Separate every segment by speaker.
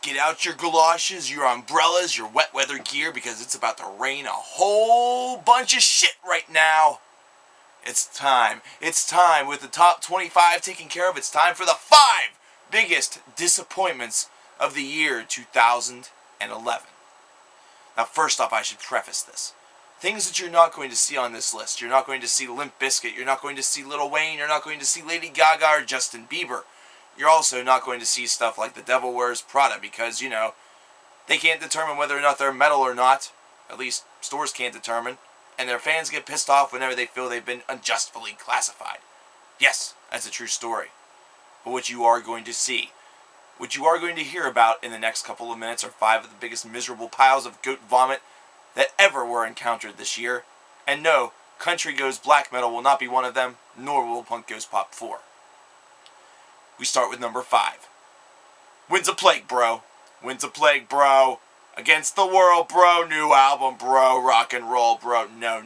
Speaker 1: Get out your galoshes, your umbrellas, your wet weather gear, because it's about to rain a whole bunch of shit right now. It's time. It's time. With the top 25 taken care of, it's time for the 5 biggest disappointments of the year 2011. Now, first off, I should preface this. Things that you're not going to see on this list. You're not going to see Limp Bizkit. You're not going to see Lil Wayne. You're not going to see Lady Gaga or Justin Bieber. You're also not going to see stuff like The Devil Wears Prada because, they can't determine whether or not they're metal or not. At least stores can't determine. And their fans get pissed off whenever they feel they've been unjustly classified. Yes, that's a true story. But what you are going to see, what you are going to hear about in the next couple of minutes are 5 of the biggest miserable piles of goat vomit that ever were encountered this year. And no, Country Goes Black Metal will not be one of them, nor will Punk Goes Pop 4. We start with number 5. Winds of Plague, bro. Winds of Plague, bro. Against the World, bro. New album, bro. Rock and roll, bro. No,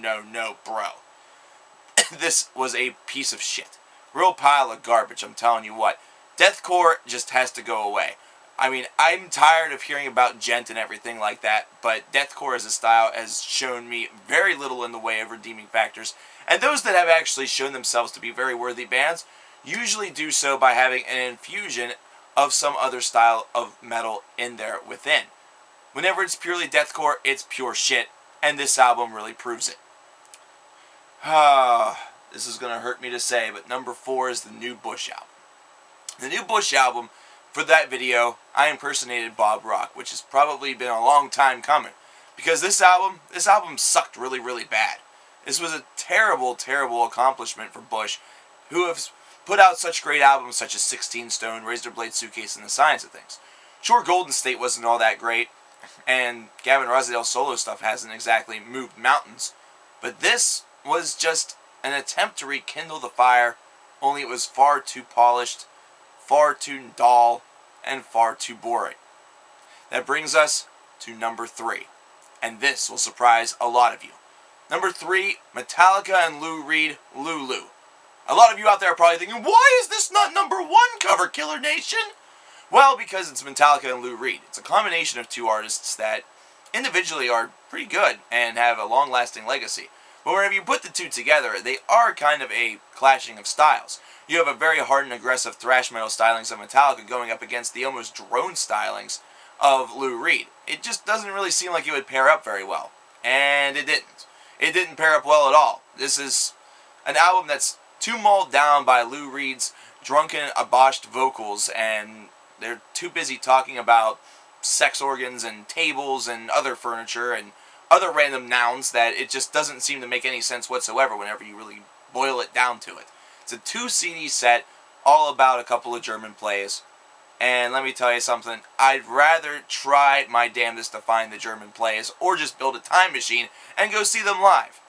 Speaker 1: bro. This was a piece of shit. Real pile of garbage, I'm telling you what. Deathcore just has to go away. I mean, I'm tired of hearing about gent and everything like that, but deathcore as a style has shown me very little in the way of redeeming factors. And those that have actually shown themselves to be very worthy bands usually do so by having an infusion of some other style of metal in there within. Whenever it's purely deathcore, it's pure shit, and this album really proves it. This is going to hurt me to say, but number 4 is the new Bush album. The new Bush album, for that video, I impersonated Bob Rock, which has probably been a long time coming, because this album sucked really, really bad. This was a terrible, terrible accomplishment for Bush, who have put out such great albums such as 16 Stone, Razor Blade Suitcase, and The Science of Things. Sure, Golden State wasn't all that great, and Gavin Rossdale's solo stuff hasn't exactly moved mountains, but this was just an attempt to rekindle the fire, only it was far too polished, far too dull, and far too boring. That brings us to number 3, and this will surprise a lot of you. Number 3, Metallica and Lou Reed, Lulu. A lot of you out there are probably thinking, why is this not number 1, Cover Killer Nation? Well, because it's Metallica and Lou Reed. It's a combination of two artists that individually are pretty good and have a long-lasting legacy. But whenever you put the two together, they are kind of a clashing of styles. You have a very hard and aggressive thrash metal stylings of Metallica going up against the almost drone stylings of Lou Reed. It just doesn't really seem like it would pair up very well. And it didn't. It didn't pair up well at all. This is an album that's too mauled down by Lou Reed's drunken, aboshed vocals, and they're too busy talking about sex organs and tables and other furniture and other random nouns that it just doesn't seem to make any sense whatsoever whenever you really boil it down to it. It's a 2 CD set all about a couple of German plays. And let me tell you something, I'd rather try my damnedest to find the German plays or just build a time machine and go see them live.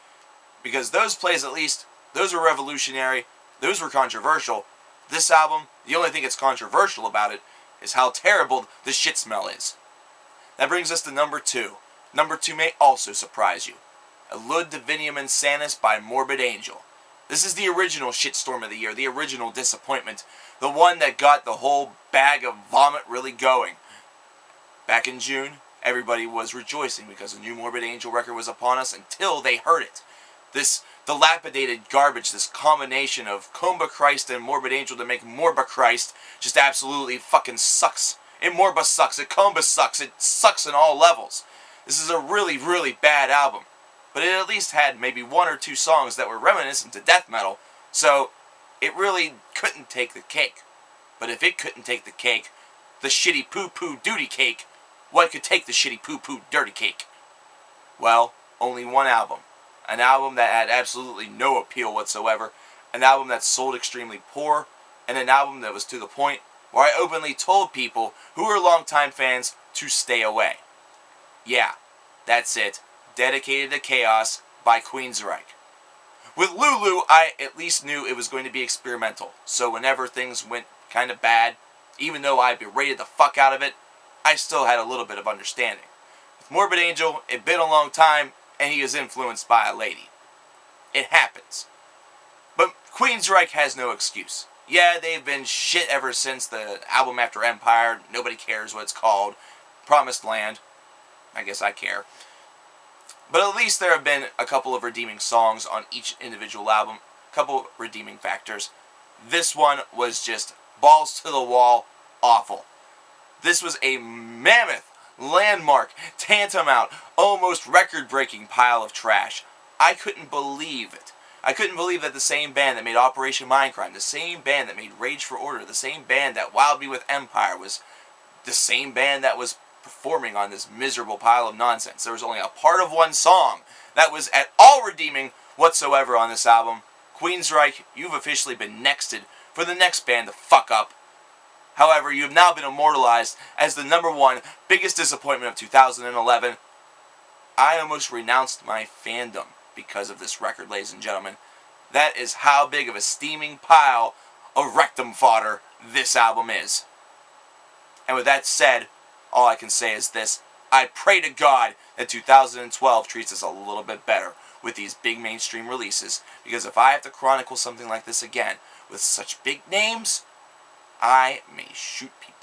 Speaker 1: Because those plays, at least, those were revolutionary, those were controversial. This album, the only thing that's controversial about it is how terrible the shit smell is. That brings us to number 2. Number 2 may also surprise you. Elud Divinium Insanus by Morbid Angel. This is the original shitstorm of the year, the original disappointment, the one that got the whole bag of vomit really going. Back in June, everybody was rejoicing because a new Morbid Angel record was upon us until they heard it. This dilapidated garbage, this combination of Comba Christ and Morbid Angel to make Morba Christ just absolutely fucking sucks. It Morba sucks, it Comba sucks, it sucks in all levels. This is a really, really bad album. But it at least had maybe 1 or 2 songs that were reminiscent to death metal, so it really couldn't take the cake. But if it couldn't take the cake, the shitty poo-poo duty cake, what could take the shitty poo-poo dirty cake? Well, only one album. An album that had absolutely no appeal whatsoever, an album that sold extremely poor, and an album that was to the point where I openly told people who were longtime fans to stay away. Yeah, that's it. Dedicated to Chaos by Queensryche. With Lulu, I at least knew it was going to be experimental, so whenever things went kind of bad, even though I berated the fuck out of it, I still had a little bit of understanding. With Morbid Angel, it'd been a long time, and he is influenced by a lady. It happens. But Queensryche has no excuse. Yeah, they've been shit ever since the album after Empire. Nobody cares what it's called. Promised Land. I guess I care. But at least there have been a couple of redeeming songs on each individual album. A couple redeeming factors. This one was just balls to the wall awful. This was a mammoth, landmark, tantamount, almost record-breaking pile of trash. I couldn't believe it. I couldn't believe that the same band that made Operation Mindcrime, the same band that made Rage for Order, the same band that wowed me with Empire was the same band that was performing on this miserable pile of nonsense. There was only a part of one song that was at all redeeming whatsoever on this album. Queensryche, you've officially been nexted for the next band to fuck up. However, you have now been immortalized as the #1 biggest disappointment of 2011. I almost renounced my fandom because of this record, ladies and gentlemen. That is how big of a steaming pile of rectum fodder this album is. And with that said, all I can say is this. I pray to God that 2012 treats us a little bit better with these big mainstream releases. Because if I have to chronicle something like this again with such big names, I may shoot people.